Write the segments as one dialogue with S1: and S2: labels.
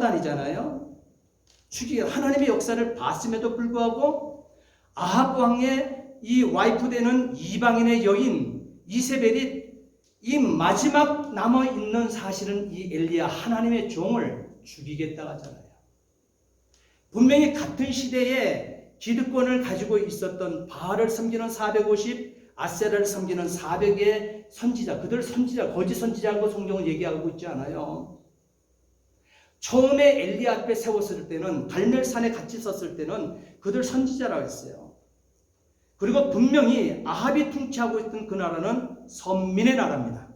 S1: 다니잖아요. 죽이게 하나님의 역사를 봤음에도 불구하고 아합 왕의 이 와이프 되는 이방인의 여인 이세벨이 이 마지막 남아있는 사실은 이 엘리야 하나님의 종을 죽이겠다 하잖아요. 분명히 같은 시대에 기득권을 가지고 있었던 바알을 섬기는 450, 아세라를 섬기는 400의 선지자, 그들 선지자, 거짓 선지자라고 성경을 얘기하고 있지 않아요. 처음에 엘리야 앞에 세웠을 때는 갈멜산에 같이 있었을 때는 그들 선지자라고 했어요. 그리고 분명히 아합이 통치하고 있던 그 나라는 선민의 나라입니다.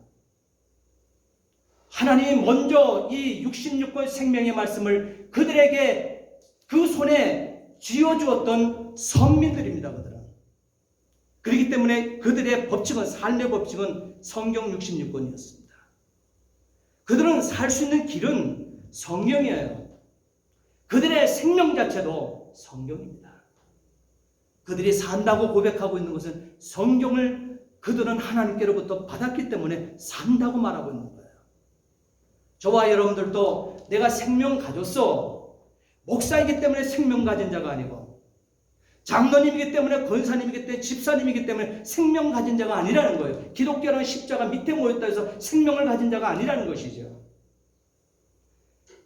S1: 하나님이 먼저 이 66권 생명의 말씀을 그들에게 그 손에 쥐어주었던 선민들입니다. 그들은. 그렇기 때문에 그들의 법칙은, 삶의 법칙은 성경 66권이었습니다. 그들은 살 수 있는 길은 성경이에요. 그들의 생명 자체도 성경입니다. 그들이 산다고 고백하고 있는 것은 성경을 그들은 하나님께로부터 받았기 때문에 산다고 말하고 있는 거예요. 저와 여러분들도 내가 생명 가졌어. 목사이기 때문에 생명 가진 자가 아니고, 장로님이기 때문에, 권사님이기 때문에, 집사님이기 때문에 생명 가진 자가 아니라는 거예요. 기독교라는 십자가 밑에 모였다 해서 생명을 가진 자가 아니라는 것이죠.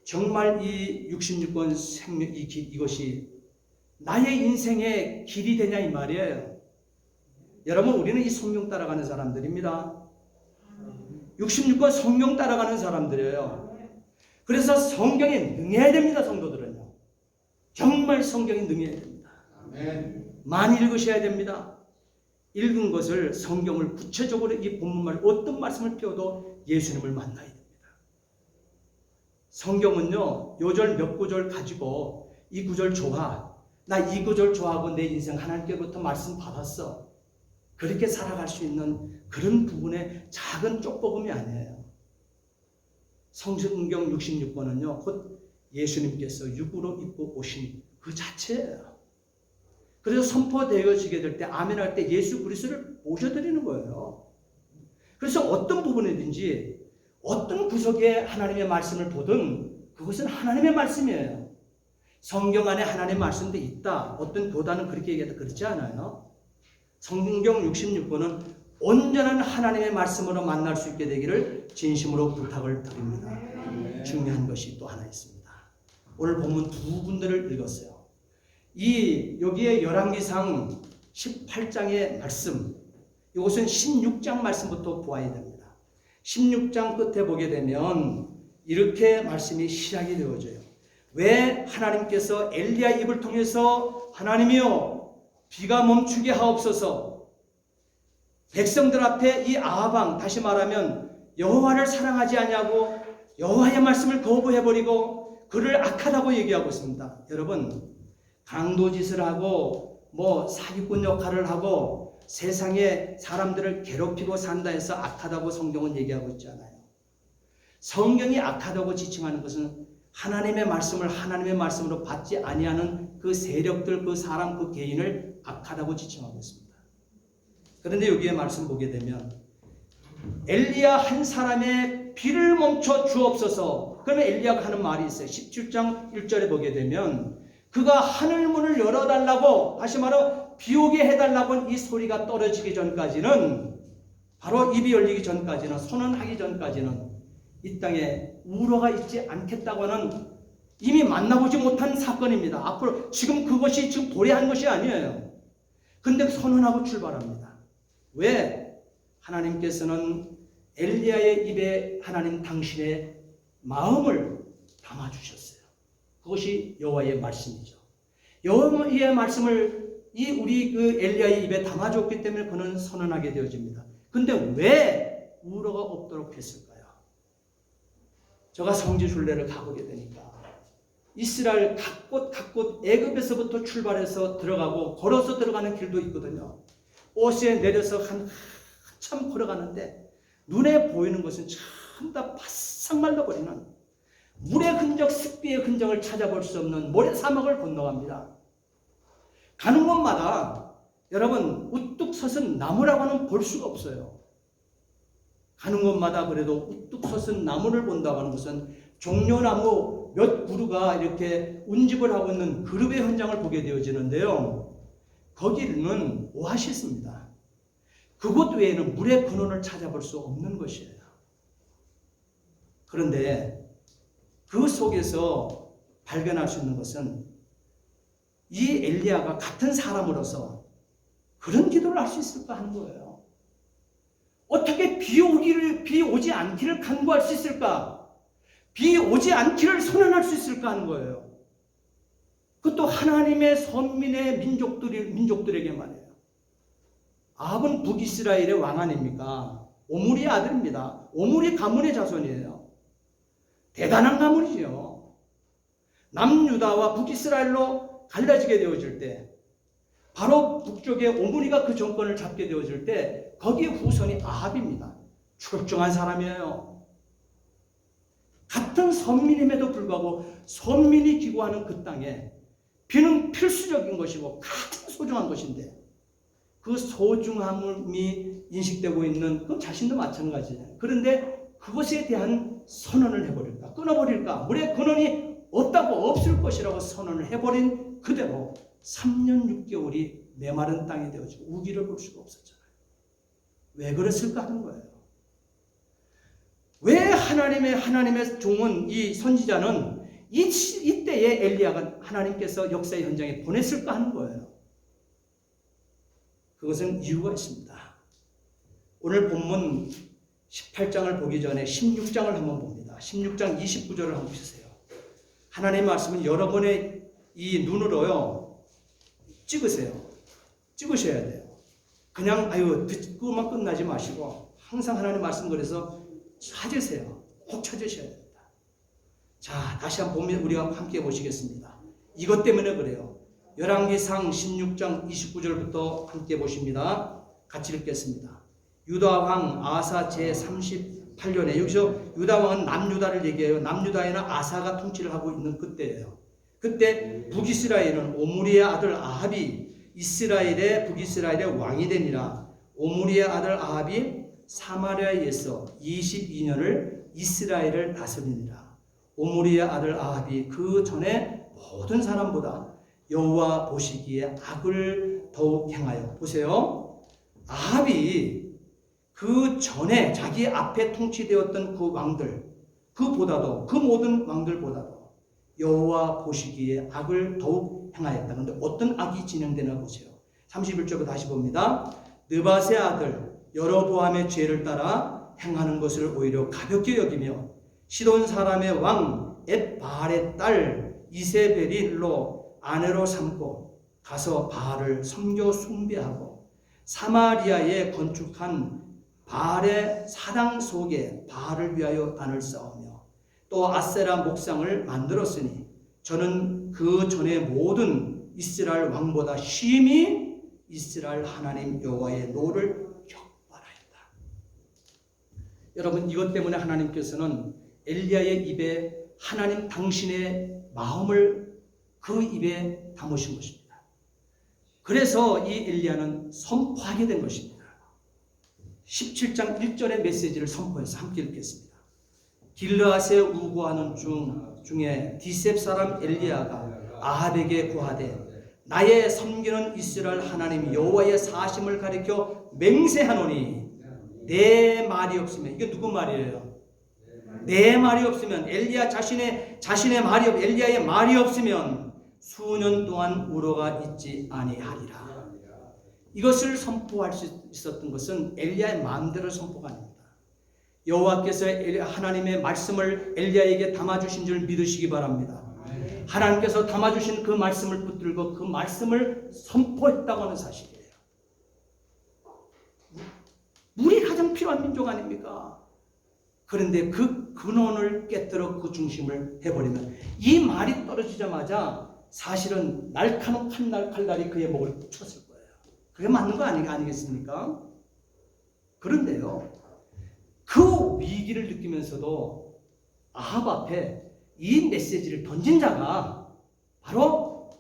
S1: 정말 이 66권 생명, 이것이 나의 인생의 길이 되냐 이 말이에요. 여러분, 우리는 이 성경 따라가는 사람들입니다. 66권 성경 따라가는 사람들이에요. 그래서 성경에 능해야 됩니다. 성도들은요. 정말 성경에 능해야 됩니다. 많이 읽으셔야 됩니다. 읽은 것을, 성경을 구체적으로 이 본문말 어떤 말씀을 펴도 예수님을 만나야 됩니다. 성경은요, 요절 몇 구절 가지고 이 구절 좋아, 나 이 구절 좋아하고 내 인생 하나님께로부터 말씀 받았어, 그렇게 살아갈 수 있는 그런 부분의 작은 쪽복음이 아니에요. 성경 66권은요 곧 예수님께서 육으로 입고 오신 그 자체예요. 그래서 선포되어지게 될 때, 아멘 할 때 예수 그리스도를 모셔드리는 거예요. 그래서 어떤 부분이든지 어떤 구석에 하나님의 말씀을 보든 그것은 하나님의 말씀이에요. 성경 안에 하나님의 말씀도 있다. 어떤 교단은 그렇게 얘기하다, 그렇지 않아요. 성경 66권은 온전한 하나님의 말씀으로 만날 수 있게 되기를 진심으로 부탁을 드립니다. 중요한 것이 또 하나 있습니다. 오늘 본문 두 군데를 읽었어요. 여기에 열왕기상 18장의 말씀, 이것은 16장 말씀부터 보아야 됩니다. 16장 끝에 보게 되면 이렇게 말씀이 시작이 되어져요. 왜 하나님께서 엘리야 입을 통해서 하나님이여 비가 멈추게 하옵소서, 백성들 앞에 이 아합 왕, 다시 말하면 여호와를 사랑하지 아니하고 여호와의 말씀을 거부해버리고 그를 악하다고 얘기하고 있습니다. 여러분, 강도짓을 하고 사기꾼 역할을 하고 세상에 사람들을 괴롭히고 산다 해서 악하다고 성경은 얘기하고 있잖아요. 성경이 악하다고 지칭하는 것은 하나님의 말씀을 하나님의 말씀으로 받지 아니하는 그 세력들, 그 사람, 그 개인을 악하다고 지칭하고 있습니다. 그런데 여기에 말씀 보게 되면 엘리야 한 사람의 비를 멈춰 주옵소서. 그러면 엘리야가 하는 말이 있어요. 17장 1절에 보게 되면 그가 하늘문을 열어달라고, 다시 말하면 비오게 해달라고 이 소리가 떨어지기 전까지는, 바로 입이 열리기 전까지는, 선언하기 전까지는 이 땅에 우로가 있지 않겠다고 하는 이미 만나보지 못한 사건입니다. 앞으로 지금 그것이 지금 도래한 것이 아니에요. 근데 선언하고 출발합니다. 왜? 하나님께서는 엘리야의 입에 하나님 당신의 마음을 담아주셨어요. 그것이 여호와의 말씀이죠. 여호와의 말씀을 우리 그 엘리야의 입에 담아줬기 때문에 그는 선언하게 되어집니다. 근데 왜 우로가 없도록 했을까요? 제가 성지순례를 가보게 되니까 이스라엘 각곳 애굽에서부터 출발해서 들어가고 걸어서 들어가는 길도 있거든요. 오스에 내려서 한참 걸어가는데 눈에 보이는 것은 전부 다 바싹 말라버리는, 물의 흔적, 습기의 흔적을 찾아볼 수 없는 모래사막을 건너갑니다. 가는 곳마다 여러분 우뚝 섰은 나무라고는 볼 수가 없어요. 가는 곳마다 그래도 우뚝 섰은 나무를 본다고 하는 것은 종려나무 몇 그루가 이렇게 운집을 하고 있는 그룹의 현장을 보게 되어지는데요. 거기는 오아시스입니다. 그곳 외에는 물의 근원을 찾아볼 수 없는 것이에요. 그런데 그 속에서 발견할 수 있는 것은 이 엘리야가 같은 사람으로서 그런 기도를 할 수 있을까 하는 거예요. 어떻게 비 오지 않기를 간구할 수 있을까? 비 오지 않기를 선언할 수 있을까 하는 거예요. 그것도 하나님의 선민의 민족들에게 말이에요. 아합은 북이스라엘의 왕 아닙니까? 오므리의 아들입니다. 오므리 가문의 자손이에요. 대단한 가문이죠. 남유다와 북이스라엘로 갈라지게 되어질 때, 바로 북쪽에 오므리가 그 정권을 잡게 되어질 때 거기에 후손이 아합입니다. 출중한 사람이에요. 같은 선민임에도 불구하고 선민이 기고하는 그 땅에 비는 필수적인 것이고 가장 소중한 것인데 그 소중함이 인식되고 있는 그 자신도 마찬가지예요. 그런데 그것에 대한 선언을 해버릴까? 끊어버릴까? 물의 근원이 없다고 없을 것이라고 선언을 해버린 그대로 3년 6개월이 메마른 땅이 되어지고 우기를 볼 수가 없었잖아요. 왜 그랬을까 하는 거예요. 왜 하나님의 종은 이 선지자는 이때에 엘리야가 하나님께서 역사의 현장에 보냈을까 하는 거예요. 그것은 이유가 있습니다. 오늘 본문 18장을 보기 전에 16장을 한번 봅니다. 16장 29절을 한번 보세요. 하나님의 말씀은 여러분의 이 눈으로요 찍으세요. 찍으셔야 돼요. 그냥 듣고만 끝나지 마시고 항상 하나님의 말씀 그래서 찾으세요. 꼭 찾으셔야 됩니다. 자, 다시 한번 보면 우리가 함께 보시겠습니다. 이것 때문에 그래요. 열왕기상 16장 29절부터 함께 보십니다. 같이 읽겠습니다. 유다왕 아사 제38년에, 여기서 유다왕은 남유다를 얘기해요. 남유다에는 아사가 통치를 하고 있는 그때예요. 그때 북이스라엘은 오므리의 아들 아합이 북이스라엘의 왕이 되니라. 오므리의 아들 아합이 사마리아에서 22년을 이스라엘을 다스리니라. 오므리의 아들 아합이 그 전에 모든 사람보다 여호와 보시기에 악을 더욱 행하여, 보세요. 아합이 그 전에 자기 앞에 통치되었던 그 왕들, 그 모든 왕들보다도 여호와 보시기에 악을 더욱 행하였다. 그런데 어떤 악이 진행되나 보세요. 31절부터 다시 봅니다. 느밧의 아들 여로보암의 죄를 따라 행하는 것을 오히려 가볍게 여기며 시돈 사람의 왕 엣바알의 딸 이세벨로 아내로 삼고 가서 바알을 섬겨 숭배하고 사마리아에 건축한 바알의 사당 속에 바알을 위하여 단을 쌓으며 또 아세라 목상을 만들었으니 저는 그 전에 모든 이스라엘 왕보다 심히 이스라엘 하나님 여호와의 노를 격발하였다. 여러분, 이것 때문에 하나님께서는 엘리야의 입에 하나님 당신의 마음을 그 입에 담으신 것입니다. 그래서 이 엘리야는 선포하게 된 것입니다. 17장 1절의 메시지를 선포해서 함께 읽겠습니다. 길르앗에 우고하는 중에 디셉 사람 엘리야가 아합에게 구하되 나의 섬기는 이스라엘 하나님 여호와의 사심을 가리켜 맹세하노니 내 말이 없으면, 이게 누구 말이에요? 내 말이 없으면, 엘리야 자신의 말이 엘리야의 말이 없으면 수년 동안 우로가 있지 아니하리라. 이것을 선포할 수 있었던 것은 엘리야의 마음대로 선포가 아닙니다. 여호와께서 하나님의 말씀을 엘리야에게 담아주신 줄 믿으시기 바랍니다. 하나님께서 담아주신 그 말씀을 붙들고 그 말씀을 선포했다고 하는 사실이에요. 물이 가장 필요한 민족 아닙니까? 그런데 그 근원을 깨뜨려 그 중심을 해버리면 이 말이 떨어지자마자 사실은 날카로운 칼날이 그의 목을 쳤을 거예요. 그게 맞는 거 아니겠습니까? 그런데요, 그 위기를 느끼면서도 아합 앞에 이 메시지를 던진 자가 바로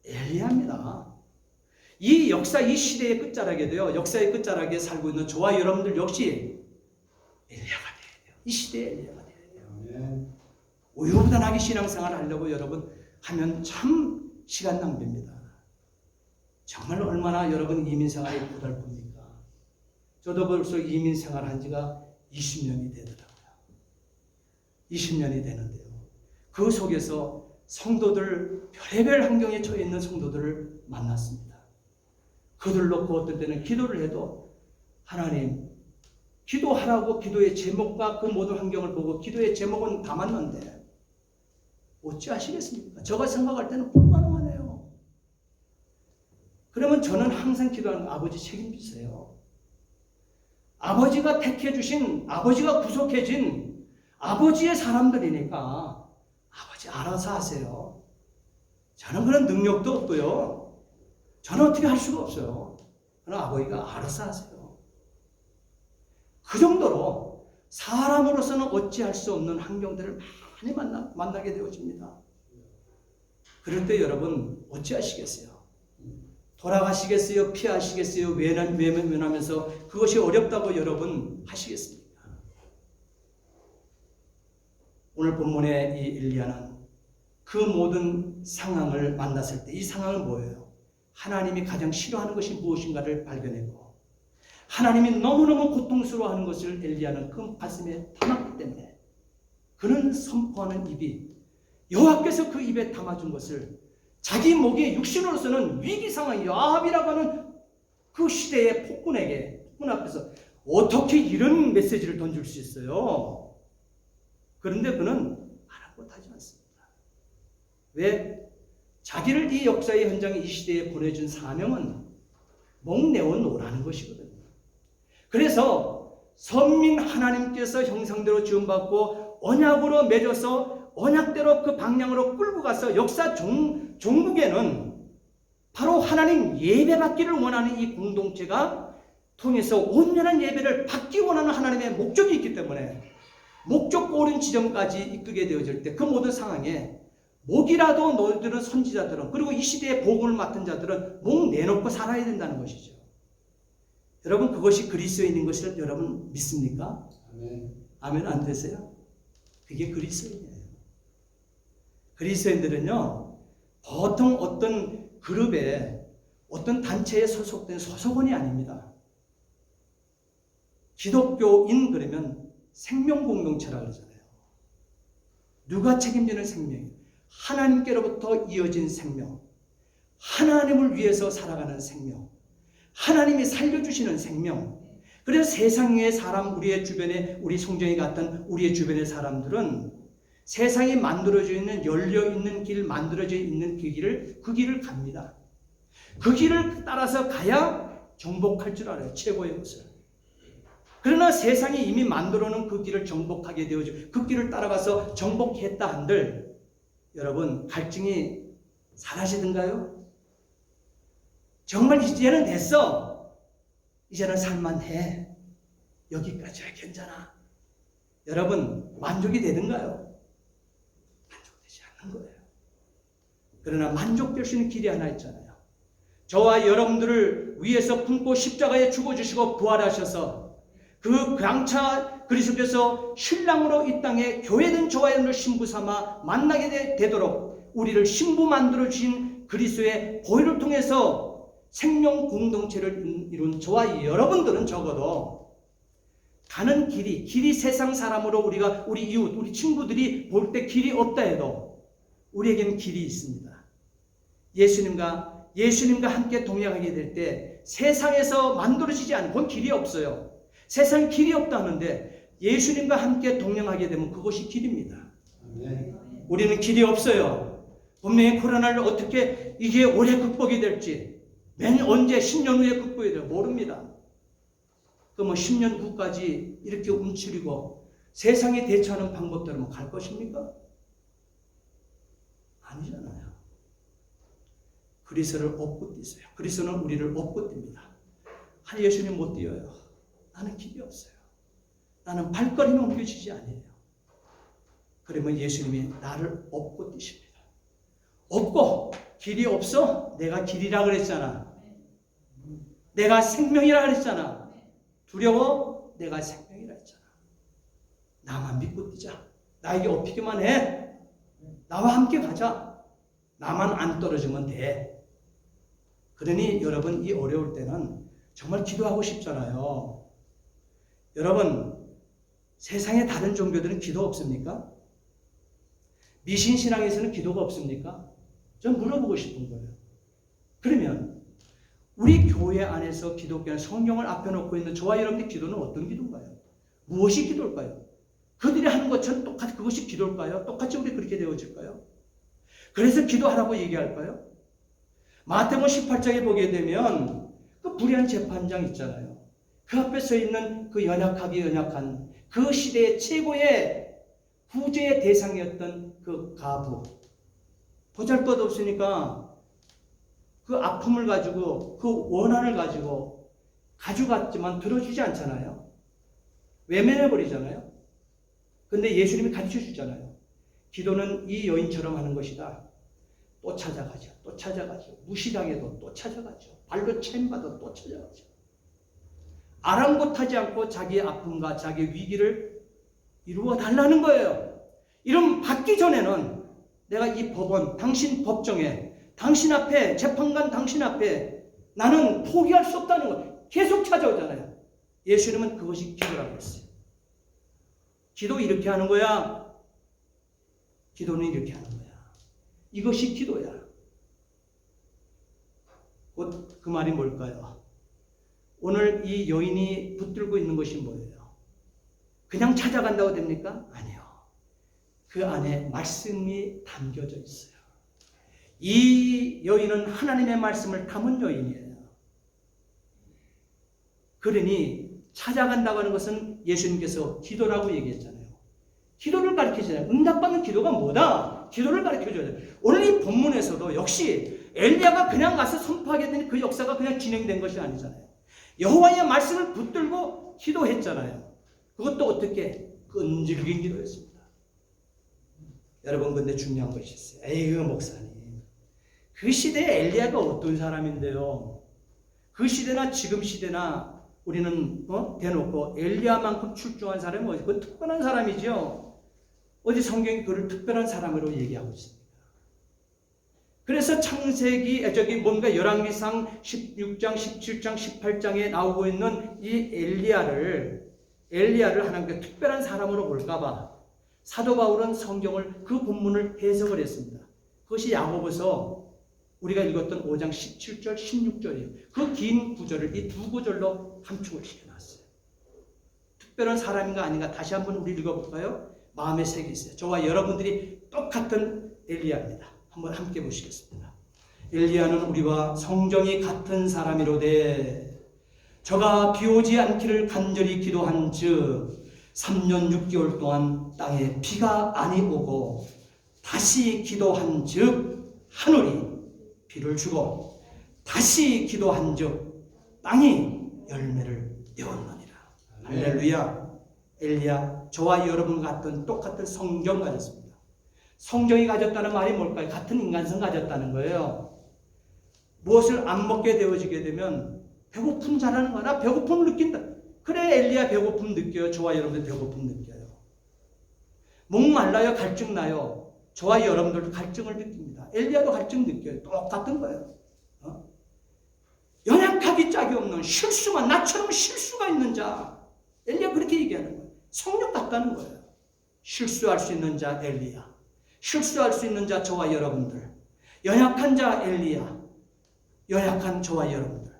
S1: 엘리야입니다. 이 역사, 이 시대의 끝자락에도요, 역사의 끝자락에 살고 있는 저와 여러분들 역시 엘리야가 돼야 돼요. 이 시대의 엘리야가 돼야 돼요. 우유부단하게 신앙생활을 하려고 여러분 하면 참 시간 낭비입니다. 정말 얼마나 여러분 이민생활이 고달픕니까? 저도 벌써 이민생활 한 지가 20년이 되더라고요. 20년이 되는데요. 그 속에서 성도들, 별의별 환경에 처해 있는 성도들을 만났습니다. 그들 놓고 어떤 때는 기도를 해도 하나님, 기도하라고 기도의 제목과 그 모든 환경을 보고 기도의 제목은 담았는데 어찌하시겠습니까? 제가 생각할 때는 불가능하네요. 그러면 저는 항상 기도하는 아버지 책임지세요. 아버지가 택해주신, 아버지가 구속해진 아버지의 사람들이니까 아버지 알아서 하세요. 저는 그런 능력도 없고요. 저는 어떻게 할 수가 없어요. 그러나 아버지가 알아서 하세요. 그 정도로 사람으로서는 어찌할 수 없는 환경들을 많이 만나게 되어집니다. 그럴 때 여러분 어찌하시겠어요? 돌아가시겠어요? 피하시겠어요? 외면하면서 그것이 어렵다고 여러분 하시겠습니까? 오늘 본문의 이 엘리야는 그 모든 상황을 만났을 때 이 상황은 뭐예요? 하나님이 가장 싫어하는 것이 무엇인가를 발견했고 하나님이 너무너무 고통스러워하는 것을 엘리야는 그 가슴에 담았기 때문에 그는 선포하는 입이 여호와께서 그 입에 담아준 것을 자기 목에 육신으로서는 위기 상황 아합이라고 하는 그 시대의 폭군 앞에서 어떻게 이런 메시지를 던질 수 있어요? 그런데 그는 아랑곳하지 않습니다. 왜? 자기를 이 역사의 현장에 이 시대에 보내준 사명은 목내어 놓으라는 것이거든요. 그래서 선민 하나님께서 형상대로 지음받고 언약으로 맺어서 언약대로 그 방향으로 끌고 가서 역사 종국에는 바로 하나님 예배받기를 원하는 이 공동체가 통해서 온전한 예배를 받기 원하는 하나님의 목적이 있기 때문에 목적 고른 지점까지 이끌게 되어질 때 그 모든 상황에 목이라도 너희들은 선지자들은 그리고 이 시대의 복음을 맡은 자들은 목 내놓고 살아야 된다는 것이죠. 여러분 그것이 그리스도인인 것을 여러분 믿습니까? 아멘. 아멘 안 되세요? 그게 그리스도인이에요. 그리스도인들은요 보통 어떤 그룹에 어떤 단체에 소속된 소속원이 아닙니다. 기독교인 그러면 생명 공동체라고 그러잖아요. 누가 책임지는 생명이에요? 하나님께로부터 이어진 생명, 하나님을 위해서 살아가는 생명, 하나님이 살려주시는 생명. 그래서 세상의 사람, 우리의 주변에 우리 송정이 같은 우리의 주변의 사람들은 세상에 만들어져 있는 열려있는 길, 만들어져 있는 그 길을 갑니다. 그 길을 따라서 가야 정복할 줄 알아요. 최고의 것을. 그러나 세상이 이미 만들어 놓은 그 길을 정복하게 되어져 그 길을 따라가서 정복했다 한들 여러분 갈증이 사라지던가요? 정말 이제는 됐어. 이제는 살만해. 여기까지야 괜찮아. 여러분 만족이 되는가요? 만족되지 않는 거예요. 그러나 만족될 수 있는 길이 하나 있잖아요. 저와 여러분들을 위해서 품고 십자가에 죽어주시고 부활하셔서 그 강차 그리스도께서 신랑으로 이 땅에 교회된 저와 여러분을 신부 삼아 만나게 되도록 우리를 신부 만들어 주신 그리스도의 보혈을 통해서 생명 공동체를 이룬 저와 여러분들은 적어도 가는 길이 세상 사람으로 우리 이웃, 우리 친구들이 볼 때 길이 없다 해도 우리에게는 길이 있습니다. 예수님과 함께 동행하게 될 때 세상에서 만들어지지 않은 그건 길이 없어요. 세상에 길이 없다 하는데 예수님과 함께 동행하게 되면 그것이 길입니다. 우리는 길이 없어요. 분명히 코로나를 어떻게 이게 올해 극복이 될지 언제 10년 후에 극복이 될지 모릅니다. 그럼 10년 후까지 이렇게 움츠리고 세상에 대처하는 방법대로 갈 것입니까? 아니잖아요. 그리스도를 업고 뛰세요. 그리스도는 우리를 업고 뜁니다. 예수님 못 뛰어요. 나는 길이 없어요. 나는 발걸음이 옮겨지지 않아요. 그러면 예수님이 나를 업고 뛰십니다. 업고 길이 없어? 내가 길이라 그랬잖아. 내가 생명이라 그랬잖아. 두려워? 내가 생명이라 했잖아. 나만 믿고 뛰자. 나에게 업히기만 해. 나와 함께 가자. 나만 안 떨어지면 돼. 그러니 여러분 이 어려울 때는 정말 기도하고 싶잖아요. 여러분 세상의 다른 종교들은 기도 없습니까? 미신신앙에서는 기도가 없습니까? 전 물어보고 싶은 거예요. 그러면 우리 교회 안에서 기독교는 성경을 앞에 놓고 있는 저와 여러분의 기도는 어떤 기도인가요? 무엇이 기도일까요? 그들이 하는 것처럼 똑같이 그것이 기도일까요? 똑같이 우리 그렇게 되어질까요? 그래서 기도하라고 얘기할까요? 마태복음 18장에 보게 되면 그 불의한 재판장 있잖아요. 그 앞에 서 있는 그 연약한 그 시대의 최고의 구제의 대상이었던 그 가부. 보잘것없으니까 그 아픔을 가지고 그 원한을 가지고 가져갔지만 들어주지 않잖아요. 외면해버리잖아요. 근데 예수님이 가르쳐 주잖아요. 기도는 이 여인처럼 하는 것이다. 또 찾아가죠. 또 찾아가죠. 무시당해도 또 찾아가죠. 발로 차임받아도 또 찾아가죠. 아랑곳하지 않고 자기의 아픔과 자기의 위기를 이루어 달라는 거예요. 이런 받기 전에는 내가 이 법원, 당신 법정에, 당신 앞에, 재판관 당신 앞에 나는 포기할 수 없다는 거 계속 찾아오잖아요. 예수님은 그것이 기도라고 했어요. 기도 이렇게 하는 거야. 기도는 이렇게 하는 거야. 이것이 기도야. 곧 그 말이 뭘까요? 오늘 이 여인이 붙들고 있는 것이 뭐예요? 그냥 찾아간다고 됩니까? 아니요. 그 안에 말씀이 담겨져 있어요. 이 여인은 하나님의 말씀을 담은 여인이에요. 그러니 찾아간다고 하는 것은 예수님께서 기도라고 얘기했잖아요. 기도를 가르치잖아요. 응답받는 기도가 뭐다? 기도를 가르쳐줘야 돼요. 오늘 이 본문에서도 역시 엘리야가 그냥 가서 선포하게 된 그 역사가 그냥 진행된 것이 아니잖아요. 여호와의 말씀을 붙들고 기도했잖아요. 그것도 어떻게? 끈질긴 기도였습니다. 여러분 근데 중요한 것이 있어요. 에이그 목사님, 그 시대에 엘리야가 어떤 사람인데요? 그 시대나 지금 시대나 우리는 대놓고 엘리야만큼 출중한 사람이 어디? 그 특별한 사람이죠. 어디 성경이 그를 특별한 사람으로 얘기하고 있습니다. 그래서 창세기 뭔가 열왕기상 16장, 17장, 18장에 나오고 있는 이 엘리야를 하나님께 특별한 사람으로 볼까봐 사도 바울은 성경을 그 본문을 해석을 했습니다. 그것이 야고보서 우리가 읽었던 5장 17절, 16절이에요. 그 긴 구절을 이 두 구절로 함축을 시켜놨어요. 특별한 사람인가 아닌가 다시 한번 우리 읽어볼까요? 마음에 새기세요. 저와 여러분들이 똑같은 엘리야입니다. 한번 함께 보시겠습니다. 엘리야는 우리와 성정이 같은 사람이로되 저가 비오지 않기를 간절히 기도한 즉 3년 6개월 동안 땅에 비가 아니 오고 다시 기도한 즉 하늘이 비를 주고 다시 기도한 즉 땅이 열매를 내었느니라. 할렐루야. 엘리야 저와 여러분 같은 똑같은 성경 가졌습니다. 성경이 가졌다는 말이 뭘까요? 같은 인간성 가졌다는 거예요. 무엇을 안 먹게 되어지게 되면 배고픔 잘하는 거야. 나 배고픔을 느낀다. 그래 엘리야 배고픔 느껴요. 저와 여러분들 배고픔 느껴요. 목말라요. 갈증 나요. 저와 여러분들도 갈증을 느낍니다. 엘리야도 갈증 느껴요. 똑같은 거예요. 연약하기 짝이 없는 실수가 나처럼 실수가 있는 자 엘리야 그렇게 얘기하는 거예요. 성령 같다는 거예요. 실수할 수 있는 자 엘리야. 실수할 수 있는 자 저와 여러분들. 연약한 자 엘리야. 연약한 저와 여러분들.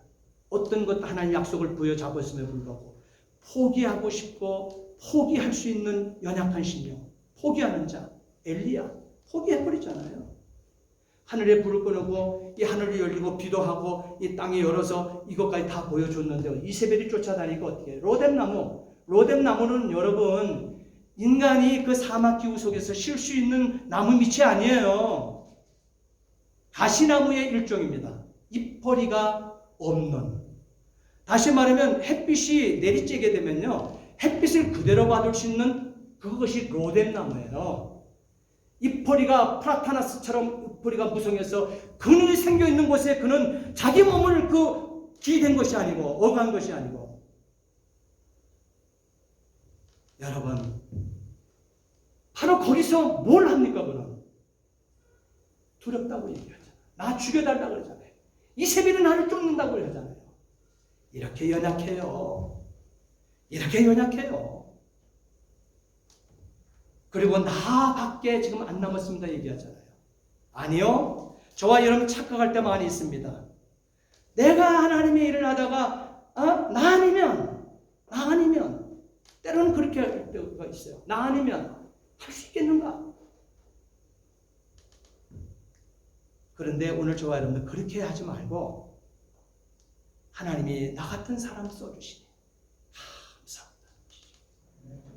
S1: 어떤 것 하나님 약속을 부여잡았음에 불구하고 포기하고 싶고 포기할 수 있는 연약한 심령. 포기하는 자 엘리야. 포기해버리잖아요. 하늘에 불을 꺼내고 이 하늘이 열리고 비도 하고 이 땅이 열어서 이것까지 다 보여줬는데 이세벨이 쫓아다니니까 어떻게 해요? 로뎀나무는 여러분 인간이 그 사막기후 속에서 쉴 수 있는 나무 밑이 아니에요. 가시나무의 일종입니다. 잎퍼리가 없는. 다시 말하면 햇빛이 내리쬐게 되면요. 햇빛을 그대로 받을 수 있는 그것이 로뎀나무예요. 잎퍼리가 프라타나스처럼 잎퍼리가 무성해서 그늘이 생겨있는 곳에 그는 자기 몸을 기댄 것이 아니고 억한 것이 아니고 여러분 바로 거기서 뭘 합니까 그는? 두렵다고 얘기하잖아요. 나 죽여달라고 그러잖아요. 이세벨은 나를 쫓는다고 그러잖아요. 이렇게 연약해요. 이렇게 연약해요. 그리고 나밖에 지금 안 남았습니다 얘기하잖아요. 아니요. 저와 여러분 착각할 때 많이 있습니다. 내가 하나님의 일을 하다가 나 아니면 때로는 그렇게 할 때가 있어요. 나 아니면 할 수 있겠는가? 그런데 오늘 저와 여러분들 그렇게 하지 말고 하나님이 나 같은 사람 써주시니 감사합니다.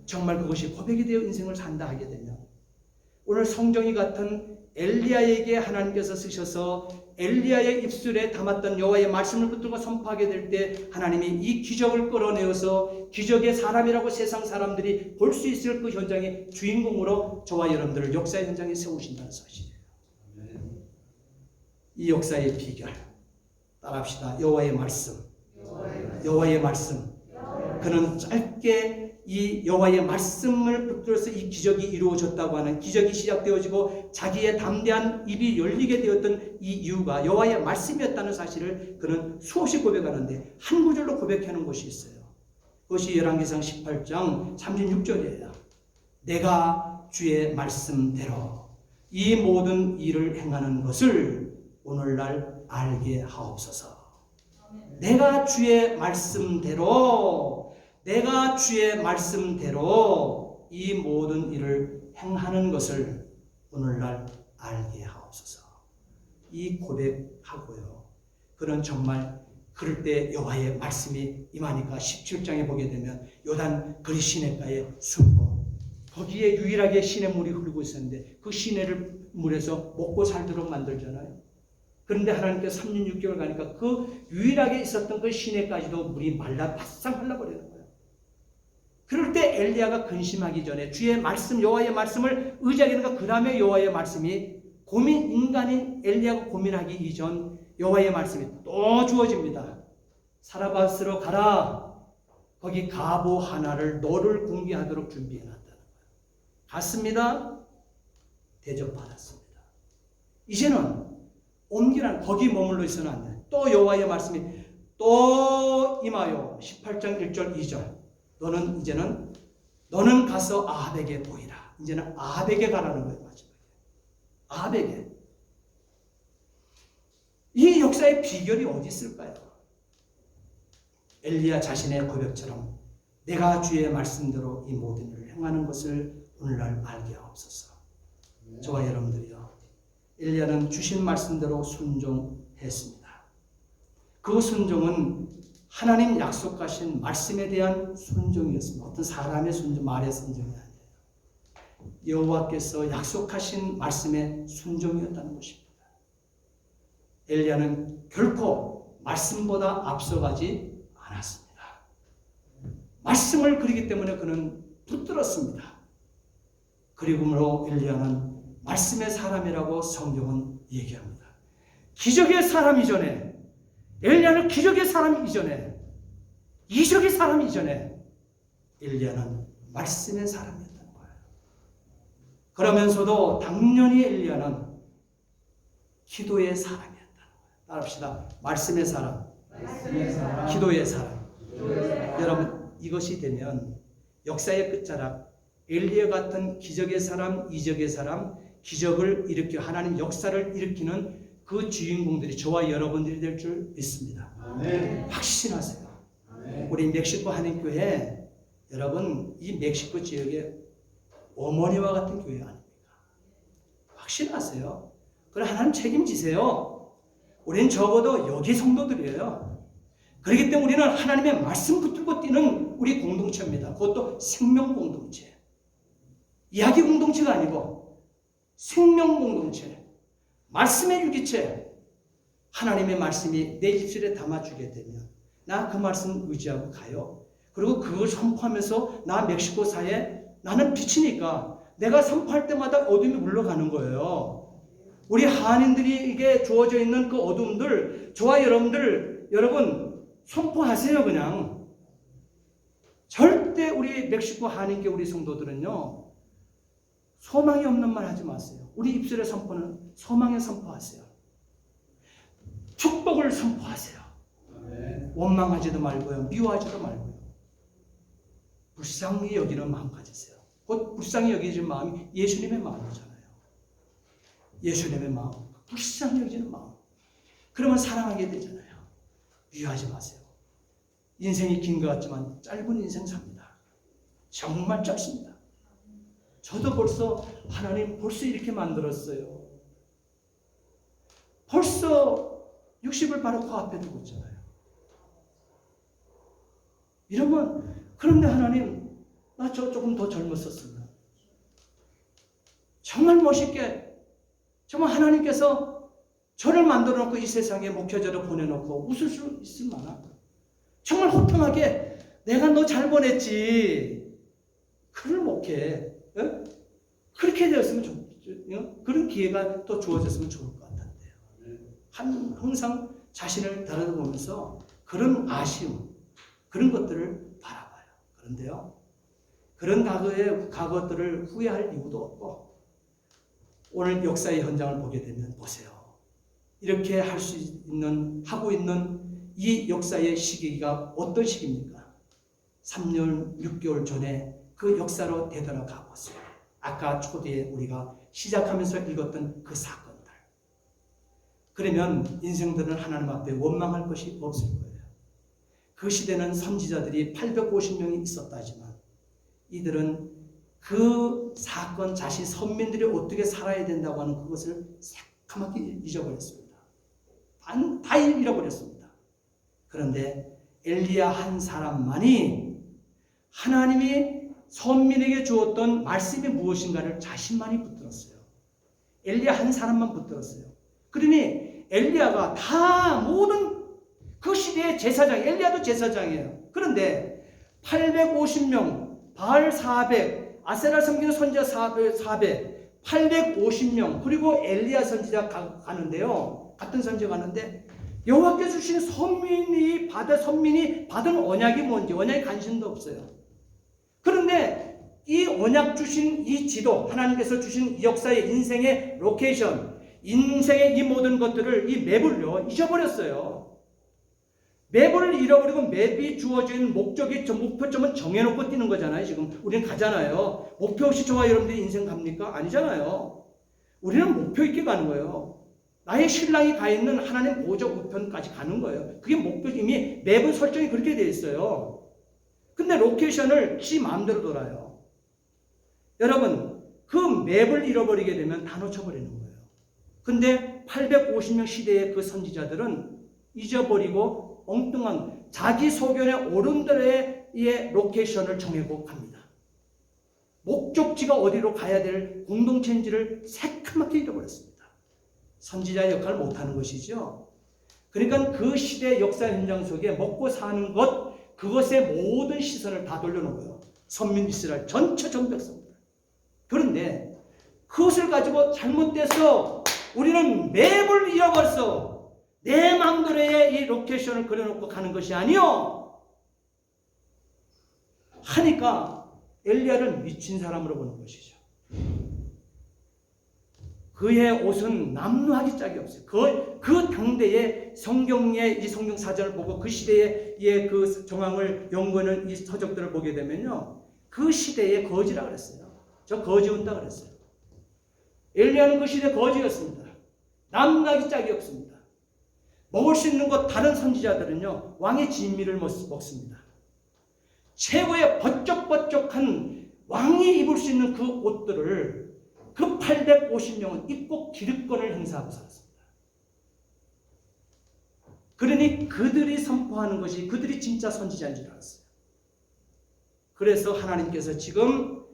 S1: 정말 그것이 고백이 되어 인생을 산다 하게 되면 오늘 성정이 같은 엘리야에게 하나님께서 쓰셔서 엘리야의 입술에 담았던 여호와의 말씀을 붙들고 선포하게 될 때 하나님이 이 기적을 끌어내어서 기적의 사람이라고 세상 사람들이 볼 수 있을 그 현장의 주인공으로 저와 여러분들을 역사의 현장에 세우신다는 사실이에요. 이 역사의 비결 따라합시다. 여호와의 말씀. 여호와의 말씀. 그는 짧게 이 여호와의 말씀을 붙들어서 이 기적이 이루어졌다고 하는 기적이 시작되어지고 자기의 담대한 입이 열리게 되었던 이 이유가 여호와의 말씀이었다는 사실을 그는 수없이 고백하는데 한 구절로 고백하는 것이 있어요. 그것이 열왕기상 18장 36절이에요. 내가 주의 말씀대로 이 모든 일을 행하는 것을 오늘날 알게 하옵소서. 내가 주의 말씀대로 이 모든 일을 행하는 것을 오늘날 알게 하옵소서. 이 고백하고요. 그는 정말 그럴 때 여호와의 말씀이 임하니까 17장에 보게 되면 요단 그리 시내가에 숨고 거기에 유일하게 시냇물이 흐르고 있었는데 그 시내를 물에서 먹고 살도록 만들잖아요. 그런데 하나님께서 3년 6개월 가니까 그 유일하게 있었던 그 시내까지도 물이 말라 바싹 흘러버리는 거예요. 그럴 때 엘리야가 근심하기 전에 주의 말씀 여호와의 말씀을 의지하게 되니까 그 다음에 여호와의 말씀이 인간인 엘리야가 고민하기 이전 여호와의 말씀이 또 주어집니다. 사라밧으로 가라. 거기 가보 하나를 너를 궁기하도록 준비해놨다는 거예요. 갔습니다. 대접받았습니다. 이제는 옮기란 거기 머물러 있어는 안 돼. 또 여호와의 말씀이 또 임하여 18장 1절 2절 너는 가서 아합에게 보이라. 이제는 아합에게 가라는 거예요. 마지막에 아합에게. 이 역사의 비결이 어디 있을까요? 엘리야 자신의 고백처럼 내가 주의 말씀대로 이 모든 일을 행하는 것을 오늘날 알게 하옵소서. 저와 여러분들이요, 엘리야는 주신 말씀대로 순종했습니다. 그 순종은 하나님 약속하신 말씀에 대한 순종이었습니다. 어떤 사람의 순종, 말의 순종이 아니에요. 여호와께서 약속하신 말씀의 순종이었다는 것입니다. 엘리야는 결코 말씀보다 앞서가지 않았습니다. 말씀을 그리기 때문에 그는 붙들었습니다. 그리고므로 엘리야는 말씀의 사람이라고 성경은 얘기합니다. 기적의 사람 이전에, 엘리야는 기적의 사람 이전에, 이적의 사람 이전에 엘리야는 말씀의 사람이었다는 거예요. 그러면서도 당연히 엘리야는 기도의 사람이었다는 거예요. 따라합시다. 말씀의 사람, 기도의 사람. 여러분, 이것이 되면 역사의 끝자락, 엘리야 같은 기적의 사람, 이적의 사람, 기적을 일으켜 하나님 역사를 일으키는 그 주인공들이 저와 여러분들이 될 줄 믿습니다. 아멘. 확신하세요. 아멘. 우리 멕시코 한인교회, 여러분 이 멕시코 지역의 어머니와 같은 교회 아닙니까? 확신하세요. 그럼 하나님 책임지세요. 우리는 적어도 여기 성도들이에요. 그렇기 때문에 우리는 하나님의 말씀 붙들고 뛰는 우리 공동체입니다. 그것도 생명 공동체. 이야기 공동체가 아니고 생명 공동체. 말씀의 유기체. 하나님의 말씀이 내 입술에 담아주게 되면 나 그 말씀 의지하고 가요. 그리고 그걸 선포하면서 나 멕시코 사회에 나는 빛이니까 내가 선포할 때마다 어둠이 물러가는 거예요. 우리 한인들에게 주어져 있는 그 어둠들, 저와 여러분 선포하세요. 그냥 절대 우리 멕시코 한인교 우리 성도들은요, 소망이 없는 말 하지 마세요. 우리 입술의 선포는 소망의 선포하세요. 축복을 선포하세요. 원망하지도 말고요. 미워하지도 말고요. 불쌍히 여기는 마음 가지세요. 곧 불쌍히 여기는 마음이 예수님의 마음이잖아요. 예수님의 마음, 불쌍히 여기는 마음. 그러면 사랑하게 되잖아요. 미워하지 마세요. 인생이 긴 것 같지만 짧은 인생 삽니다. 정말 짧습니다. 저도 하나님 벌써 이렇게 만들었어요. 벌써 60을 바로 코앞에 두고 있잖아요. 이러면 그런데 하나님 나 조금 더 젊었었으면 정말 멋있게 정말 하나님께서 저를 만들어 놓고 이 세상에 목회자로 보내놓고 웃을 수 있을 만한 정말 호탕하게 내가 너 잘 보냈지 그를 목회 그렇게 되었으면 좋겠죠. 그런 기회가 또 주어졌으면 좋을 것 같은데요. 항상 자신을 다뤄보면서 그런 아쉬움 그런 것들을 바라봐요. 그런데요 그런 과거들을 후회할 이유도 없고 오늘 역사의 현장을 보게 되면 보세요. 이렇게 하고 있는 이 역사의 시기가 어떤 시기입니까? 3년 6개월 전에 그 역사로 되돌아가 보세요. 아까 초대에 우리가 시작하면서 읽었던 그 사건들. 그러면 인생들은 하나님 앞에 원망할 것이 없을 거예요. 그 시대는 선지자들이 850명이 있었다지만 이들은 그 사건 자신 선민들이 어떻게 살아야 된다고 하는 그것을 새까맣게 잊어버렸습니다. 다 잃어버렸습니다. 그런데 엘리야 한 사람만이 하나님이 선민에게 주었던 말씀이 무엇인가를 자신만이 붙들었어요. 엘리야 한 사람만 붙들었어요. 그러니 엘리야가 다 모든 그 시대의 제사장, 엘리야도 제사장이에요. 그런데 850명, 바알 400, 아세라 섬기는 선지자 400, 850명, 그리고 엘리야 선지자 가는데요. 같은 선지자 가는데 여호와께서 주신 선민이 받은 언약이 뭔지 언약에 관심도 없어요. 그런데 이 언약 주신 이 지도, 하나님께서 주신 이 역사의 인생의 로케이션, 인생의 이 모든 것들을 이 맵을요 잊어버렸어요. 맵을 잃어버리고 맵이 주어진 목표점은 정해놓고 뛰는 거잖아요. 지금 우리는 가잖아요. 목표 없이 저와 여러분들이 인생 갑니까? 아니잖아요. 우리는 목표 있게 가는 거예요. 나의 신랑이 가 있는 하나님 보좌 우편까지 가는 거예요. 그게 목표, 이미 맵은 설정이 그렇게 되어 있어요. 근데 로케이션을 지 마음대로 돌아요. 여러분, 그 맵을 잃어버리게 되면 다 놓쳐버리는 거예요. 근데 850명 시대의 그 선지자들은 잊어버리고 엉뚱한 자기 소견의 어른들의 로케이션을 정하고 갑니다. 목적지가 어디로 가야 될 공동체인지를 새까맣게 잃어버렸습니다. 선지자의 역할을 못하는 것이죠. 그러니까 그 시대의 역사 현장 속에 먹고 사는 것, 그것의 모든 시선을 다 돌려놓고요. 선민 이스라엘 전체 전백성들. 그런데 그것을 가지고 잘못돼서 우리는 맵을 잃어버렸어. 내 마음대로의 이 로케이션을 그려놓고 가는 것이 아니요. 하니까 엘리야를 미친 사람으로 보는 것이죠. 그의 옷은 남루하기 짝이 없어요. 그 당대의 성경의 이 성경 사전을 보고 그 시대의 그 정황을 연구하는 이 서적들을 보게 되면요. 그 시대의 거지라 그랬어요. 저 거지 온다 그랬어요. 엘리야는 그 시대 거지였습니다. 남루하기 짝이 없습니다. 먹을 수 있는 것 다른 선지자들은요. 왕의 진미를 먹습니다. 최고의 번쩍번쩍한 왕이 입을 수 있는 그 옷들을 그 850명은 입고 기득권을 행사하고 살았습니다. 그러니 그들이 선포하는 것이 그들이 진짜 선지자인 줄 알았어요. 그래서 하나님께서 지금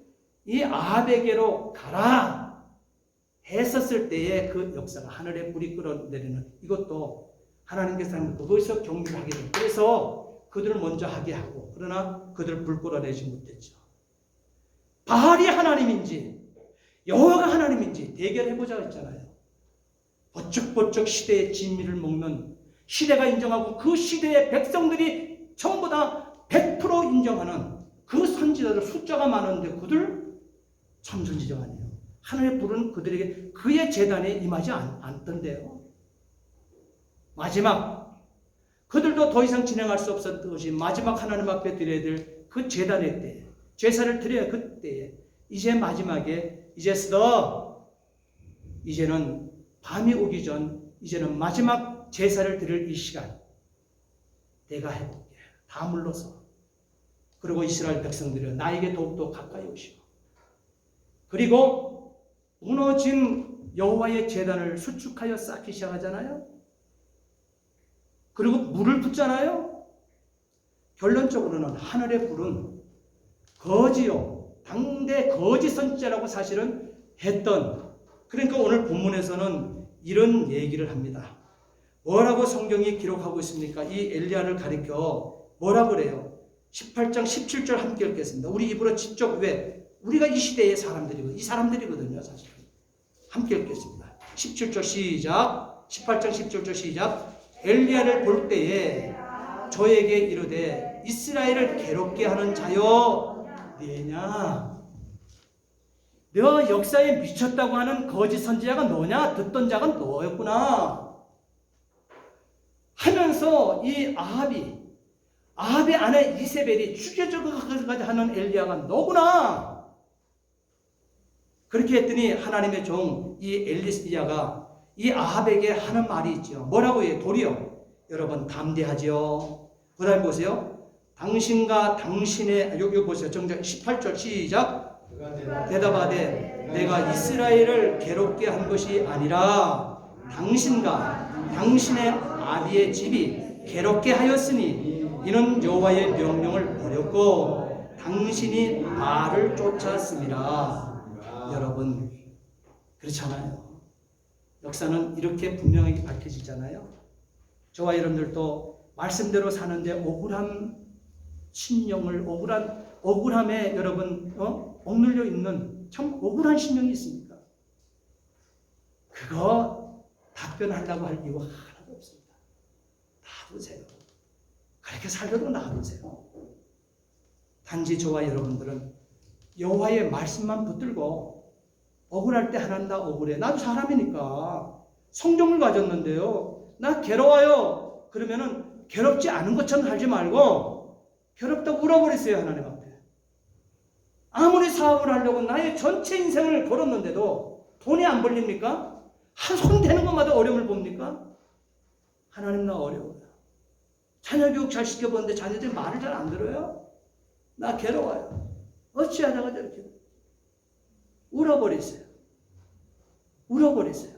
S1: 이 아합에게로 가라 했었을 때의 그 역사가 하늘에 불이 끌어내리는 이것도 하나님께서 거기서 경유를 하게 됩니다. 그래서 그들을 먼저 하게 하고 그러나 그들을 불 끌어내지 못했죠. 바알이 하나님인지 여호와가 하나님인지 대결해보자 했잖아요. 번쩍번쩍 시대의 진미를 먹는 시대가 인정하고 그 시대의 백성들이 전부 다 100% 인정하는 그 선지자들 숫자가 많은데 그들 참 선지자가 아니에요. 하늘의 불은 그들에게 그의 제단에 임하지 않던데요. 마지막 그들도 더 이상 진행할 수 없었던 것이 마지막 하나님 앞에 드려야 될 그 제단의 때, 제사를 드려야 그때에 이제 마지막에 이제는 밤이 오기 전 이제는 마지막 제사를 드릴 이 시간 내가 해볼게. 다 물러서. 그리고 이스라엘 백성들이 나에게 더욱더 가까이 오시고 그리고 무너진 여호와의 제단을 수축하여 쌓기 시작하잖아요. 그리고 물을 붓잖아요. 결론적으로는 하늘의 불은 거지요. 당대 거지 선지자라고 사실은 했던. 그러니까 오늘 본문에서는 이런 얘기를 합니다. 뭐라고 성경이 기록하고 있습니까? 이 엘리야를 가리켜 뭐라 그래요? 18장 17절 함께 읽겠습니다. 우리 입으로 직접 왜? 우리가 이 시대의 이 사람들이거든요, 사실. 함께 읽겠습니다. 17절 시작. 18장 17절 시작. 엘리야를 볼 때에 저에게 이르되 이스라엘을 괴롭게 하는 자여 네냐? 너 역사에 미쳤다고 하는 거짓 선지자가 너냐? 듣던 자가 너였구나. 하면서 이 아합의 아내 이세벨이 죽여져가까지 하는 엘리야가 너구나. 그렇게 했더니 하나님의 종 이 엘리야가 이 아합에게 하는 말이 있죠. 뭐라고 해요? 도리어 여러분 담대하지요. 그 다음에 보세요. 당신과 당신의 여기 보세요. 정작 18절 시작. 대답하되 내가 이스라엘을 괴롭게 한 것이 아니라 당신과 당신의 아비의 집이 괴롭게 하였으니 이는 여호와의 명령을 버렸고 당신이 바알을 쫓았습니다. 여러분 그렇잖아요. 역사는 이렇게 분명하게 밝혀지잖아요. 저와 여러분들도 말씀대로 사는데 억울한 심령을 억울함에 여러분 억눌려 있는 참 억울한 심령이 있습니까? 그거 답변하려고 할 이유 하나도 없습니다. 놔두세요. 그렇게 살려도 놔두세요. 단지 저와 여러분들은 여호와의 말씀만 붙들고 억울할 때 하나님 나 억울해. 나도 사람이니까 성경을 가졌는데요. 나 괴로워요. 그러면은 괴롭지 않은 것처럼 살지 말고 괴롭다고 울어버리세요. 하나님 앞에. 아무리 사업을 하려고 나의 전체 인생을 걸었는데도 돈이 안 벌립니까? 한 손 대는 것마다 어려움을 봅니까? 하나님 나 어려워요. 자녀 교육 잘 시켜보는데 자녀들이 말을 잘 안 들어요? 나 괴로워요. 어찌하다가 저렇게 울어버리세요. 울어버리세요.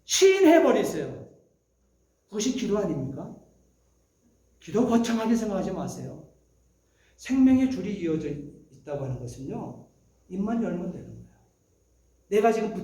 S1: 시인해버리세요. 그것이 기도 아닙니까? 기도 거창하게 생각하지 마세요. 생명의 줄이 이어져 있다고 하는 것은요. 입만 열면 되는 거예요. 내가 지금